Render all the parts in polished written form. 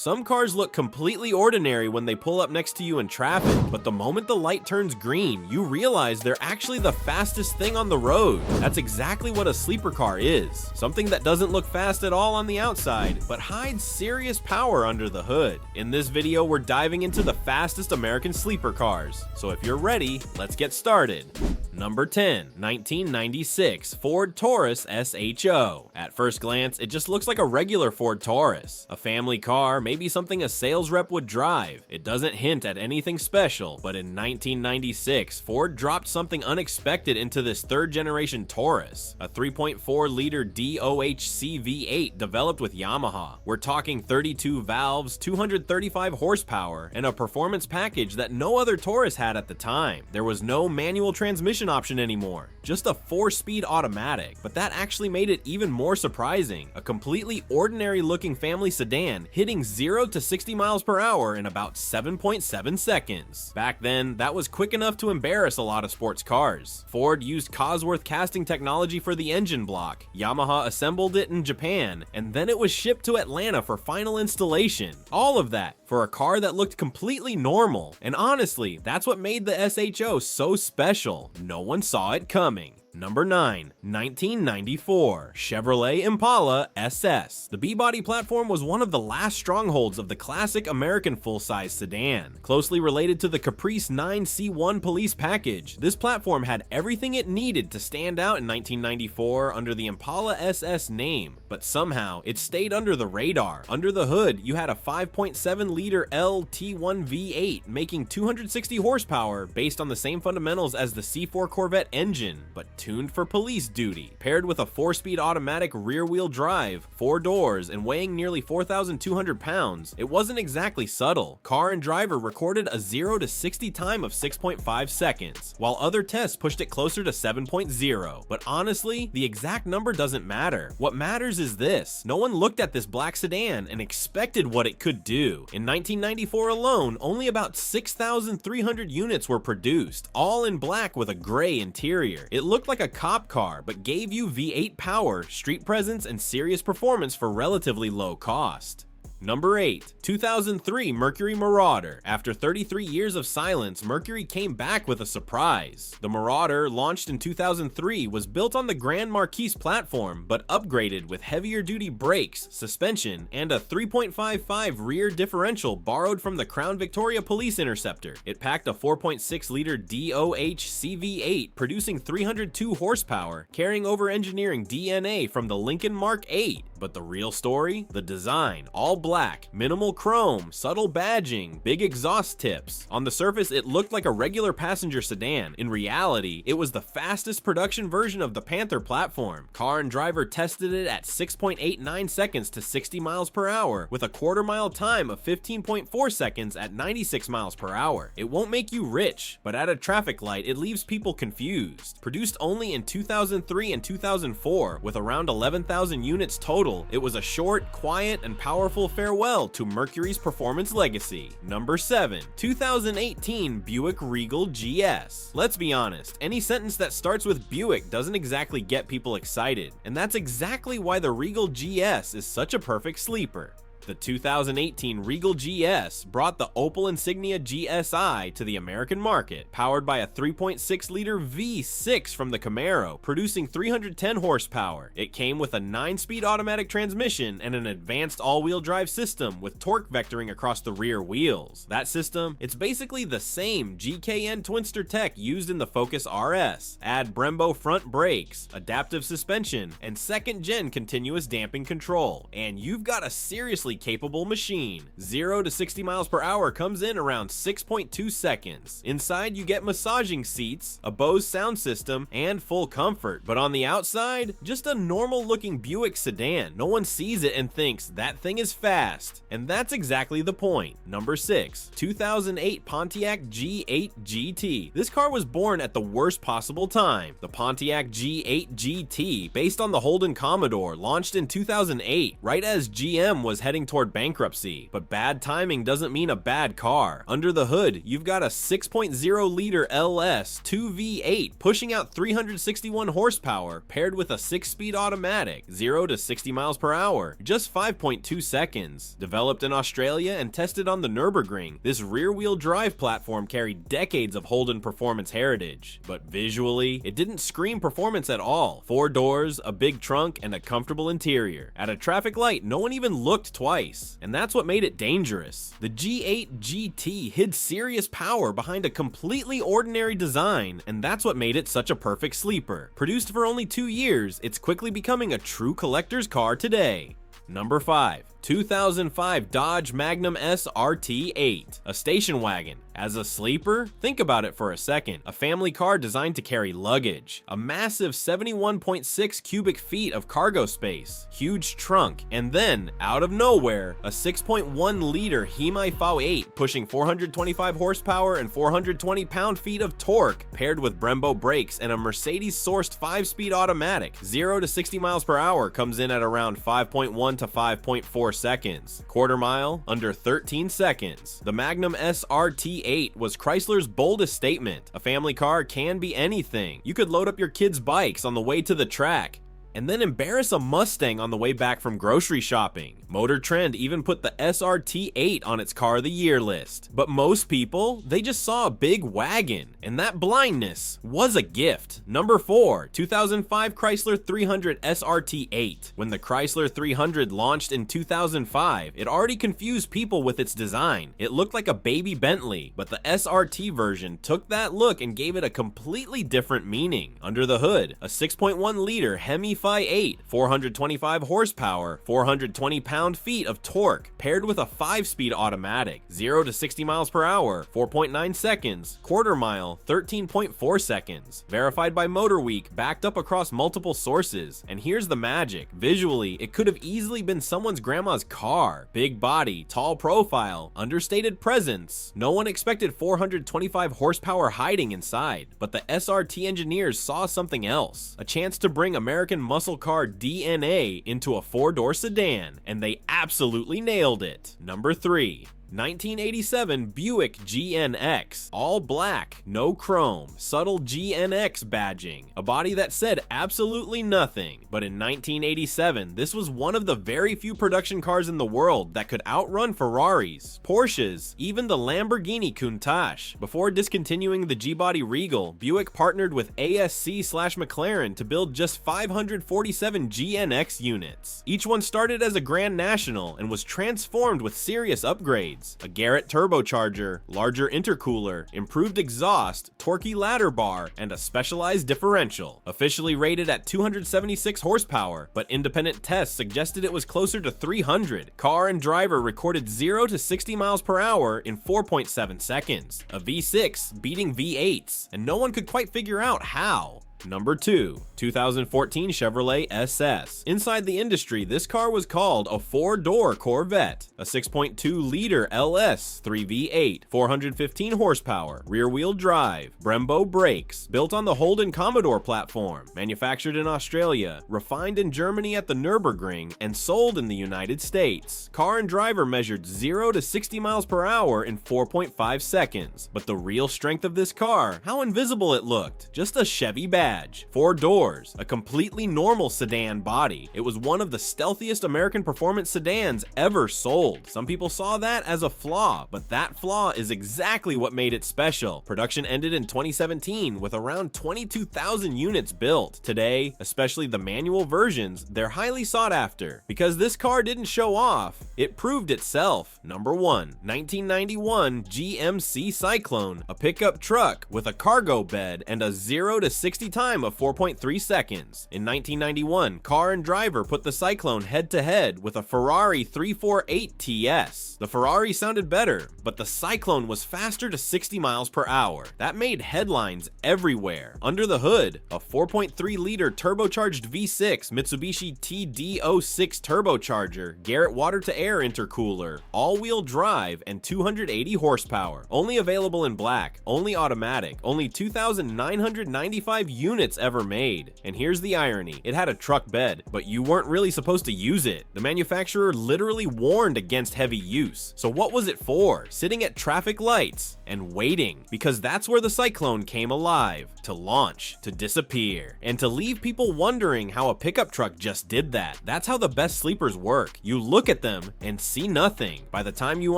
Some cars look completely ordinary when they pull up next to you in traffic, but the moment the light turns green, you realize they're actually the fastest thing on the road. That's exactly what a sleeper car is. Something that doesn't look fast at all on the outside, but hides serious power under the hood. In this video, we're diving into the fastest American sleeper cars. So if you're ready, let's get started. Number 10, 1996 Ford Taurus SHO. At first glance, it just looks like a regular Ford Taurus. A family car, maybe something a sales rep would drive. It doesn't hint at anything special, but in 1996, Ford dropped something unexpected into this third-generation Taurus, a 3.4-liter DOHC V8 developed with Yamaha. We're talking 32 valves, 235 horsepower, and a performance package that no other Taurus had at the time. There was no manual transmission option anymore, just a 4-speed automatic, but that actually made it even more surprising. A completely ordinary looking family sedan hitting 0 to 60 miles per hour in about 7.7 seconds. Back then, that was quick enough to embarrass a lot of sports cars. Ford used Cosworth casting technology for the engine block, Yamaha assembled it in Japan, and then it was shipped to Atlanta for final installation. All of that for a car that looked completely normal, and honestly, that's what made the SHO so special. No one saw it coming. Number 9, 1994 Chevrolet Impala SS. The B-body platform was one of the last strongholds of the classic American full-size sedan. Closely related to the Caprice 9C1 police package, this platform had everything it needed to stand out in 1994 under the Impala SS name, but somehow it stayed under the radar. Under the hood, you had a 5.7-liter LT1 V8 making 260 horsepower based on the same fundamentals as the C4 Corvette engine, but tuned for police duty. Paired with a 4-speed automatic rear-wheel drive, 4 doors, and weighing nearly 4,200 pounds, it wasn't exactly subtle. Car and driver recorded a 0 to 60 time of 6.5 seconds, while other tests pushed it closer to 7.0. But honestly, the exact number doesn't matter. What matters is this: no one looked at this black sedan and expected what it could do. In 1994 alone, only about 6,300 units were produced, all in black with a gray interior. It looked like a cop car, but gave you V8 power, street presence, and serious performance for relatively low cost. Number 8, 2003 Mercury Marauder. After 33 years of silence, Mercury came back with a surprise. The Marauder, launched in 2003, was built on the Grand Marquis platform, but upgraded with heavier-duty brakes, suspension, and a 3.55 rear differential borrowed from the Crown Victoria Police Interceptor. It packed a 4.6-liter DOHC V8, producing 302 horsepower, carrying over engineering DNA from the Lincoln Mark 8. But the real story? The design. All black, minimal chrome, subtle badging, big exhaust tips. On the surface, it looked like a regular passenger sedan. In reality, it was the fastest production version of the Panther platform. Car and driver tested it at 6.89 seconds to 60 miles per hour, with a quarter-mile time of 15.4 seconds at 96 miles per hour. It won't make you rich, but at a traffic light, it leaves people confused. Produced only in 2003 and 2004, with around 11,000 units total, it was a short, quiet, and powerful farewell to Mercury's performance legacy. Number 7, 2018 Buick Regal GS. Let's be honest, any sentence that starts with Buick doesn't exactly get people excited, and that's exactly why the Regal GS is such a perfect sleeper. The 2018 Regal GS brought the Opel Insignia GSI to the American market, powered by a 3.6-liter V6 from the Camaro, producing 310 horsepower. It came with a 9-speed automatic transmission and an advanced all-wheel drive system with torque vectoring across the rear wheels. That system, it's basically the same GKN Twinster tech used in the Focus RS. Add Brembo front brakes, adaptive suspension, and second-gen continuous damping control, and you've got a seriously capable machine. 0 to 60 miles per hour comes in around 6.2 seconds. Inside, you get massaging seats, a Bose sound system, and full comfort. But on the outside, just a normal looking Buick sedan. No one sees it and thinks that thing is fast. And that's exactly the point. Number 6, 2008 Pontiac G8 GT. This car was born at the worst possible time. The Pontiac G8 GT, based on the Holden Commodore, launched in 2008, right as GM was heading heading toward bankruptcy, but bad timing doesn't mean a bad car. Under the hood, you've got a 6.0-liter LS 2V8 pushing out 361 horsepower paired with a 6-speed automatic, 0 to 60 miles per hour, just 5.2 seconds. Developed in Australia and tested on the Nürburgring, this rear-wheel drive platform carried decades of Holden performance heritage. But visually, it didn't scream performance at all. 4 doors, a big trunk, and a comfortable interior. At a traffic light, no one even looked twice. And that's what made it dangerous. The G8 GT hid serious power behind a completely ordinary design, and that's what made it such a perfect sleeper. Produced for only 2 years, it's quickly becoming a true collector's car today. Number 5. 2005 Dodge Magnum SRT8, a station wagon. As a sleeper? Think about it for a second. A family car designed to carry luggage, a massive 71.6 cubic feet of cargo space, huge trunk, and then, out of nowhere, a 6.1-liter Hemi V8 pushing 425 horsepower and 420 pound-feet of torque, paired with Brembo brakes and a Mercedes-sourced 5-speed automatic. 0 to 60 miles per hour comes in at around 5.1 to 5.4 seconds. Quarter mile, under 13 seconds. The Magnum SRT8 was Chrysler's boldest statement. A family car can be anything. You could load up your kids' bikes on the way to the track, and then embarrass a Mustang on the way back from grocery shopping. Motor Trend even put the SRT8 on its Car of the Year list. But most people, they just saw a big wagon, and that blindness was a gift. Number 4, 2005 Chrysler 300 SRT8. When the Chrysler 300 launched in 2005, it already confused people with its design. It looked like a baby Bentley, but the SRT version took that look and gave it a completely different meaning. Under the hood, a 6.1-liter Hemi V8, 425 horsepower, 420 pound-feet of torque, paired with a 5-speed automatic, 0 to 60 miles per hour, 4.9 seconds, quarter mile, 13.4 seconds. Verified by MotorWeek, backed up across multiple sources. And here's the magic. Visually, it could have easily been someone's grandma's car. Big body, tall profile, understated presence. No one expected 425 horsepower hiding inside, but the SRT engineers saw something else. A chance to bring American muscle car DNA into a 4-door sedan, and they absolutely nailed it. Number 3. 1987 Buick GNX, all black, no chrome, subtle GNX badging, a body that said absolutely nothing. But in 1987, this was one of the very few production cars in the world that could outrun Ferraris, Porsches, even the Lamborghini Countach. Before discontinuing the G-body Regal, Buick partnered with ASC/McLaren to build just 547 GNX units. Each one started as a Grand National and was transformed with serious upgrades. A Garrett turbocharger, larger intercooler, improved exhaust, torquey ladder bar, and a specialized differential. Officially rated at 276 horsepower, but independent tests suggested it was closer to 300. Car and driver recorded 0 to 60 miles per hour in 4.7 seconds. A V6 beating V8s, and no one could quite figure out how. Number 2, 2014 Chevrolet SS. Inside the industry, this car was called a 4-door Corvette, a 6.2-liter LS 3V8, 415 horsepower, rear-wheel drive, Brembo brakes, built on the Holden Commodore platform, manufactured in Australia, refined in Germany at the Nürburgring, and sold in the United States. Car and driver measured 0 to 60 miles per hour in 4.5 seconds. But the real strength of this car, how invisible it looked. Just a Chevy badge. 4 doors, a completely normal sedan body. It was one of the stealthiest American performance sedans ever sold. Some people saw that as a flaw, but that flaw is exactly what made it special. Production ended in 2017 with around 22,000 units built. Today, especially the manual versions, they're highly sought after. Because this car didn't show off, it proved itself. Number 1, 1991 GMC Syclone, a pickup truck with a cargo bed and a 0 to 60 time of 4.3 seconds. In 1991, car and driver put the Syclone head-to-head with a Ferrari 348 TS. The Ferrari sounded better, but the Syclone was faster to 60 miles per hour. That made headlines everywhere. Under the hood, a 4.3-liter turbocharged V6 Mitsubishi TD06 turbocharger, Garrett water-to-air intercooler, all-wheel drive, and 280 horsepower. Only available in black, only automatic, only 2,995 units units ever made. And here's the irony, it had a truck bed, but you weren't really supposed to use it. The manufacturer literally warned against heavy use. So what was it for? Sitting at traffic lights and waiting, because that's where the Syclone came alive, to launch, to disappear, and to leave people wondering how a pickup truck just did that. That's how the best sleepers work. You look at them and see nothing. By the time you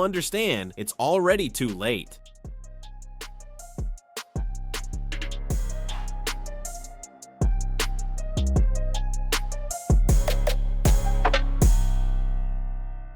understand, it's already too late.